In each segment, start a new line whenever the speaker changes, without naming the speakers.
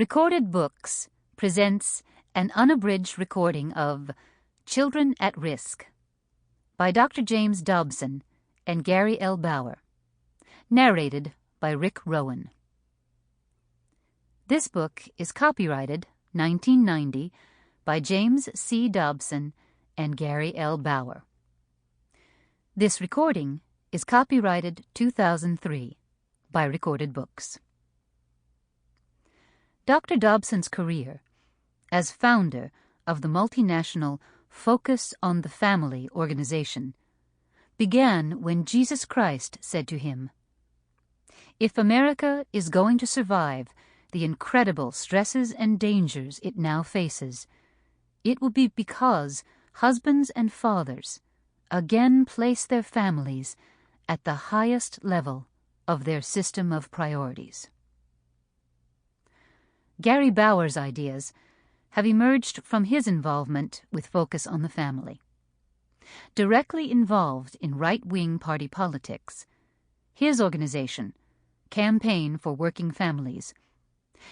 Recorded Books presents an unabridged recording of Children at Risk by Dr. James Dobson and Gary L. Bauer, narrated by Rick Rohan. This book is copyrighted 1990 by James C. Dobson and Gary L. Bauer. This recording is copyrighted 2003 by Recorded Books. Dr. Dobson's career as founder of the multinational Focus on the Family organization began when Jesus Christ said to him, "If America is going to survive the incredible stresses and dangers it now faces, it will be because husbands and fathers again place their families at the highest level of their system of priorities." Gary Bauer's ideas have emerged from his involvement with Focus on the Family. Directly involved in right-wing party politics, his organization, Campaign for Working Families,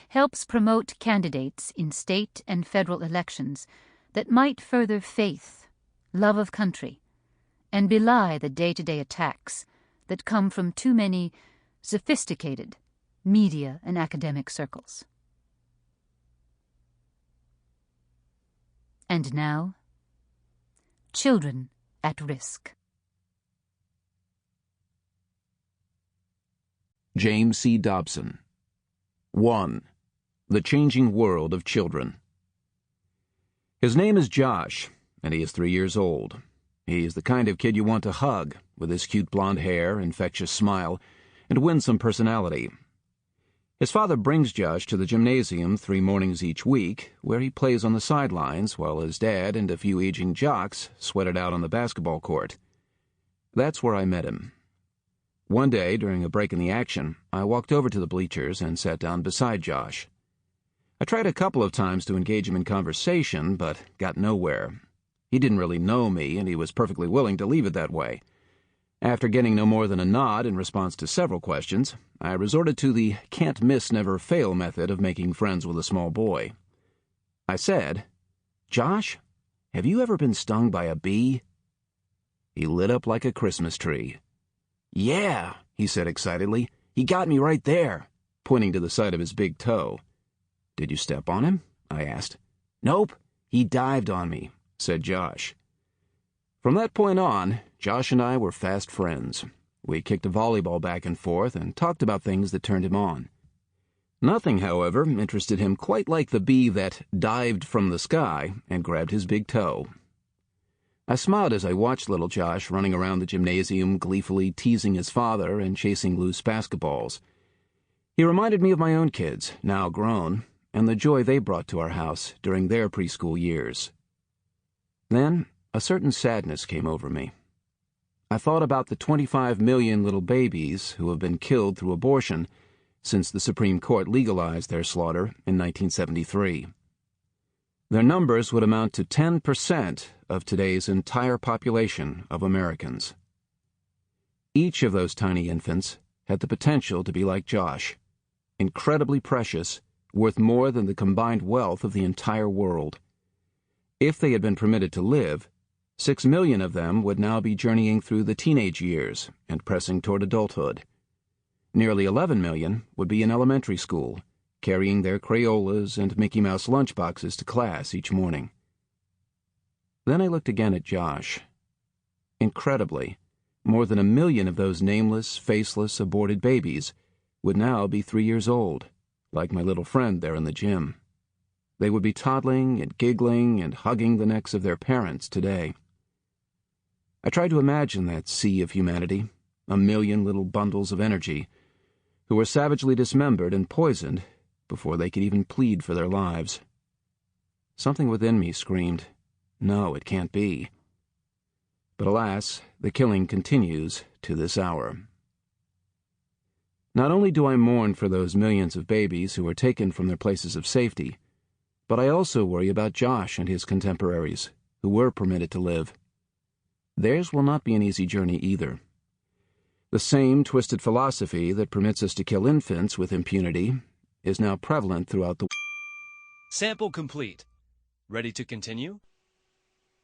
helps promote candidates in state and federal elections that might further faith, love of country, and belie the day-to-day attacks that come from too many sophisticated media and academic circles. And now, Children at Risk.
James C. Dobson. 1. The Changing World of Children. His name is Josh, and he is 3 years old. He is the kind of kid you want to hug, with his cute blonde hair, infectious smile, and winsome personality. His father brings Josh to the gymnasium 3 mornings each week, where he plays on the sidelines while his dad and a few aging jocks sweat it out on the basketball court. That's where I met him. One day, during a break in the action, I walked over to the bleachers and sat down beside Josh. I tried a couple of times to engage him in conversation, but got nowhere. He didn't really know me, and he was perfectly willing to leave it that way. After getting no more than a nod in response to several questions, I resorted to the can't-miss-never-fail method of making friends with a small boy. I said, "Josh, have you ever been stung by a bee?" He lit up like a Christmas tree. "Yeah," he said excitedly. "He got me right there," pointing to the side of his big toe. "Did you step on him?" I asked. "Nope, he dived on me," said Josh. From that point on, Josh and I were fast friends. We kicked a volleyball back and forth and talked about things that turned him on. Nothing, however, interested him quite like the bee that dived from the sky and grabbed his big toe. I smiled as I watched little Josh running around the gymnasium, gleefully teasing his father and chasing loose basketballs. He reminded me of my own kids, now grown, and the joy they brought to our house during their preschool years. Then, a certain sadness came over me. I thought about the 25 million little babies who have been killed through abortion since the Supreme Court legalized their slaughter in 1973. Their numbers would amount to 10% of today's entire population of Americans. Each of those tiny infants had the potential to be like Josh, incredibly precious, worth more than the combined wealth of the entire world. If they had been permitted to live, 6 million of them would now be journeying through the teenage years and pressing toward adulthood. Nearly 11 million would be in elementary school, carrying their Crayolas and Mickey Mouse lunchboxes to class each morning. Then I looked again at Josh. Incredibly, more than 1 million of those nameless, faceless, aborted babies would now be 3 years old, like my little friend there in the gym. They would be toddling and giggling and hugging the necks of their parents today. I tried to imagine that sea of humanity, 1 million little bundles of energy, who were savagely dismembered and poisoned before they could even plead for their lives. Something within me screamed, "No, it can't be." But alas, the killing continues to this hour. Not only do I mourn for those millions of babies who were taken from their places of safety, but I also worry about Josh and his contemporaries, who were permitted to live. Theirs will not be an easy journey either. The same twisted philosophy that permits us to kill infants with impunity is now prevalent throughout the world.
Sample complete. Ready to continue?